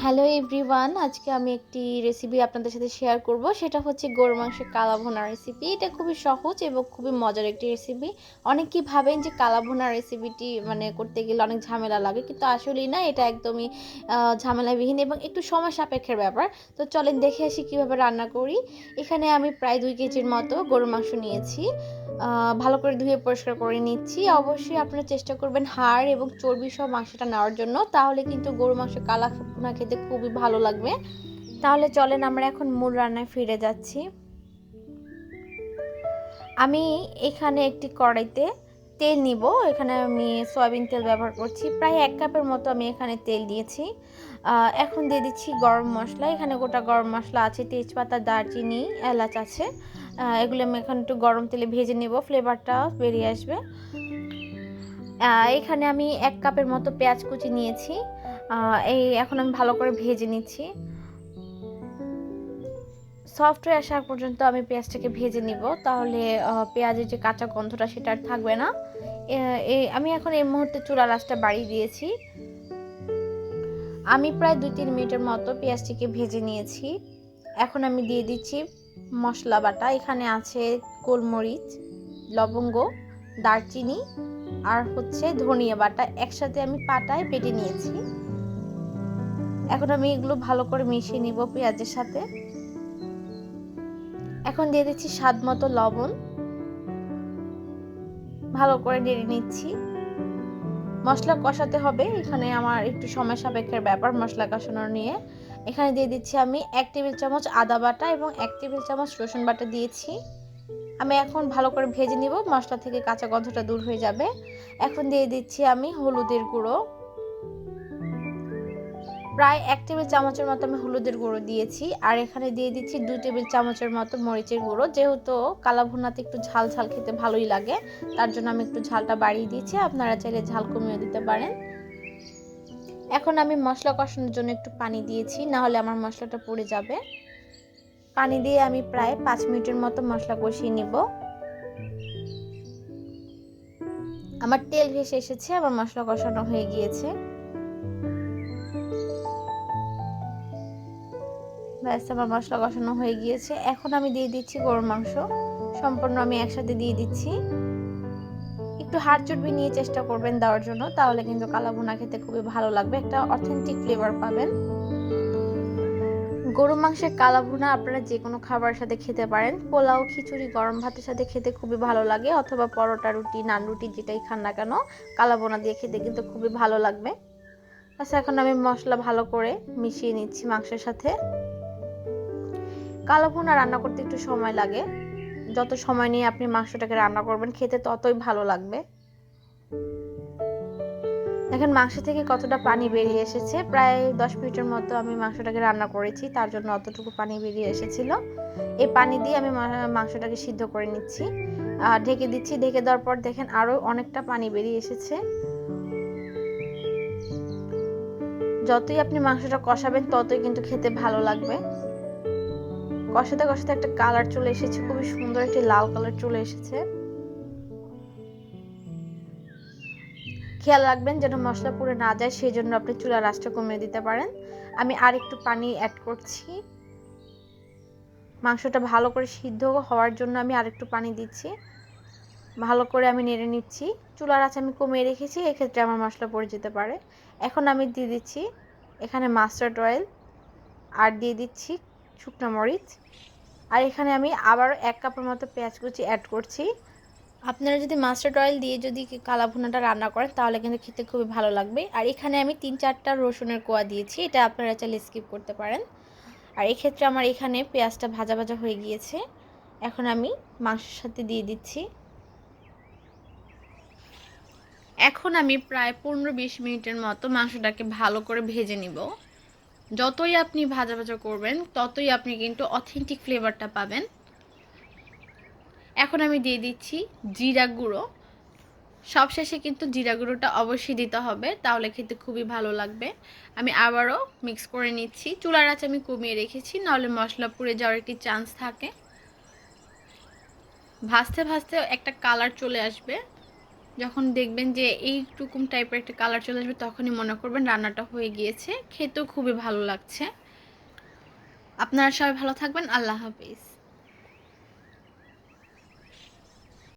Hello everyone, আজকে আমি একটি রেসিপি আপনাদের সাথে শেয়ার করব। সেটা হচ্ছে গরুর মাংসের কালা ভুনা রেসিপি। এটা খুবই সহজ এবং খুবই মজার একটি রেসিপি। অনেকেই ভাবেন যে কালা ভুনা রেসিপিটি করতে গেলে অনেক ঝামেলা লাগে, কিন্তু আসলেই না, এটা একদমই ঝামেলাবিহীন এবং একটু সময় সাপেক্ষের ব্যাপার। তো চলেন দেখে আসি কীভাবে রান্না করি। এখানে আমি প্রায় 2 কেজির মতো গরুর মাংস নিয়েছি। ভালো করে ধুয়ে পরিষ্কার করে নিচ্ছি। অবশ্যই আপনারা চেষ্টা করবেন হাড় এবং চর্বি সহ মাংসটা নেওয়ার জন্য, তাহলে কিন্তু গরুর মাংসের কালা ভুনা খেতে খুবই ভালো লাগবে। তাহলে চলেন আমরা এখন মূল রান্নায় ফিরে যাচ্ছি। আমি এখানে একটি কড়াইতে তেল নিব। এখানে আমি সয়াবিন তেল ব্যবহার করছি। প্রায় 1 কাপের মতো আমি এখানে তেল দিয়েছি। এখন দিয়ে দিচ্ছি গরম মশলা। এখানে গোটা গরম মশলা আছে, তেজপাতা, দারচিনি, এলাচ আছে। এগুলো আমি এখন একটু গরম তেলে ভেজে নেব, ফ্লেভারটা বেরিয়ে আসবে। এখানে আমি 1 কাপের মতো পেঁয়াজ কুচি নিয়েছি। এখন আমি ভালো করে ভেজে নিচ্ছি। সফট হয়ে আসা পর্যন্ত আমি পেঁয়াজটাকে ভেজে নিব, তাহলে পেঁয়াজের যে কাঁচা গন্ধটা সেটা আর থাকবে না। আমি এখন এই মুহূর্তে চুলার আঁচটা বাড়িয়ে দিয়েছি। আমি প্রায় 2-3 মিনিটের মতো পেঁয়াজটিকে ভেজে নিয়েছি। এখন আমি দিয়ে দিচ্ছি মশলা বাটা। এখানে আছে গোলমরিচ, লবঙ্গ, দারচিনি আর হচ্ছে ধনিয়া বাটা, একসাথে আমি পাটায় বেটে নিয়েছি। এখন আমি এগুলো ভালো করে মিশিয়ে নিব পেঁয়াজের সাথে। এখন দিয়ে দিচ্ছি স্বাদ মতো লবণ, ভালো করে নেড়ে নিচ্ছি। মশলা কষাতে হবে, এখানে আমার একটু সময় সাপেক্ষের ব্যাপার মশলা কষানোর নিয়ে। এখানে দিয়ে দিচ্ছি আমি 1 টেবিল চামচ আদা বাটা এবং 1 টেবিল চামচ রসুন বাটা দিয়েছি। আমি এখন ভালো করে ভেজে নিব, মশলা থেকে কাঁচা গন্ধটা দূর হয়ে যাবে। এখন দিয়ে দিচ্ছি আমি হলুদের গুঁড়ো। প্রায় 1 টেবিল চামচের মতো আমি হলুদের গুঁড়ো দিয়েছি। আর এখানে দিয়ে দিচ্ছি 2 টেবিল চামচের মতো মরিচের গুঁড়ো। যেহেতু কালা ভুনাতে একটু ঝাল ঝাল খেতে ভালোই লাগে, তার জন্য আমি একটু ঝালটা বাড়িয়ে দিয়েছি। আপনারা চাইলে ঝাল কমিয়ে দিতে পারেন। এখন আমি মশলা কষানোর জন্য একটু পানি দিয়েছি, না হলে আমার মশলাটা পুড়ে যাবে। পানি দিয়ে আমি প্রায় 5 মিনিটের মতো মশলা কষিয়ে নিব। আমার তেল ভেসে এসেছে, আমার মশলা কষানো হয়ে গিয়েছে। ব্যাস, আমার মশলা কষানো হয়ে গিয়েছে। এখন আমি দিয়ে দিচ্ছি গরুর মাংস। সম্পূর্ণ আমি একসাথে দিয়ে দিচ্ছি। একটু হাড় চর্বি নিয়ে চেষ্টা করবেন দেওয়ার জন্য, তাহলে কিন্তু কালা ভুনা খেতে খুবই ভালো লাগবে, একটা অথেন্টিক ফ্লেভার পাবেন। গরুর মাংসের কালা ভুনা আপনারা যে কোনো খাবারের সাথে খেতে পারেন। পোলাও, খিচুড়ি, গরম ভাতের সাথে খেতে খুবই ভালো লাগে, অথবা পরোটা, রুটি, নান রুটি যেটাই খান না কেন, কালা ভুনা দিয়ে খেতে কিন্তু খুবই ভালো লাগবে। আচ্ছা, এখন আমি মশলা ভালো করে মিশিয়ে নিচ্ছি মাংসের সাথে। কালা ভুনা রান্না করতে একটু সময় লাগে। যত সময় নিয়ে আপনি মাংসটাকে রান্না করবেন, খেতে ততই ভালো লাগবে। দেখেন মাংস থেকে কতটা পানি বেরিয়ে এসেছে। প্রায় 10 মিনিটের মতো আমি মাংসটাকে রান্না করেছি, তার জন্য অতটুকু পানি বেরিয়ে এসেছিল। এই পানি দিয়ে আমি মাংসটাকে সিদ্ধ করে নিচ্ছি। ঢেকে দিচ্ছি। ঢেকে দেওয়ার পর দেখেন আরও অনেকটা পানি বেরিয়ে এসেছে। যতই আপনি মাংসটা কষাবেন, ততই কিন্তু খেতে ভালো লাগবে। কষাতে কষাতে একটা কালার চলে এসেছে, খুবই সুন্দর একটি লাল কালার চলে এসেছে। খেয়াল রাখবেন যেন মশলা পুড়ে না যায়, সেই জন্য আপনি চুলার আঁচটা কমিয়ে দিতে পারেন। আমি আর একটু পানি অ্যাড করছি। মাংসটা ভালো করে সিদ্ধ হওয়ার জন্য আমি আরেকটু পানি দিচ্ছি। ভালো করে আমি নেড়ে নিচ্ছি। চুলার আঁচ আমি কমিয়ে রেখেছি, এক্ষেত্রে আমার মশলা পড়ে যেতে পারে। এখন আমি দিয়ে দিচ্ছি এখানে মাস্টার্ড অয়েল, আর দিয়ে দিচ্ছি শুকনো মরিচ। আর এখানে আমি আবার 1 কাপের মতো পেঁয়াজ কুচি অ্যাড করছি। আপনারা যদি মাস্টার্ড অয়েল দিয়ে যদি কালা ভুনাটা রান্না করেন, তাহলে কিন্তু খেতে খুবই ভালো লাগবে। আর এখানে আমি 3-4টা রসুনের কোয়া দিয়েছি, এটা আপনারা চাইলে স্কিপ করতে পারেন। আর এক্ষেত্রে আমার এখানে পেঁয়াজটা ভাজা ভাজা হয়ে গিয়েছে। এখন আমি মাংসের সাথে দিয়ে দিচ্ছি। এখন আমি প্রায় 15-20 মিনিটের মতো মাংসটাকে ভালো করে ভেজে নিব। যতই আপনি ভাজা ভাজা করবেন, ততই আপনি কিন্তু অথেন্টিক ফ্লেভারটা পাবেন। এখন আমি দিয়ে দিচ্ছি জিরা গুঁড়ো। সবশেষে কিন্তু জিরা গুঁড়োটা অবশ্যই দিতে হবে, তাহলে খেতে খুবই ভালো লাগবে। আমি আবারও মিক্স করে নিচ্ছি। চুলার আঁচ আমি কমিয়ে রেখেছি, নাহলে মশলা পুড়ে যাওয়ার একটি চান্স থাকে। ভাজতে ভাজতে একটা কালার চলে আসবে। যখন দেখবেন যে এইরকম টাইপের একটা কালার চলে আসবে তখনই মনে করবেন রান্নাটা হয়ে গিয়েছে। খেতেও খুবই ভালো লাগছে। আপনারা সবাই ভালো থাকবেন। আল্লাহ হাফেজ।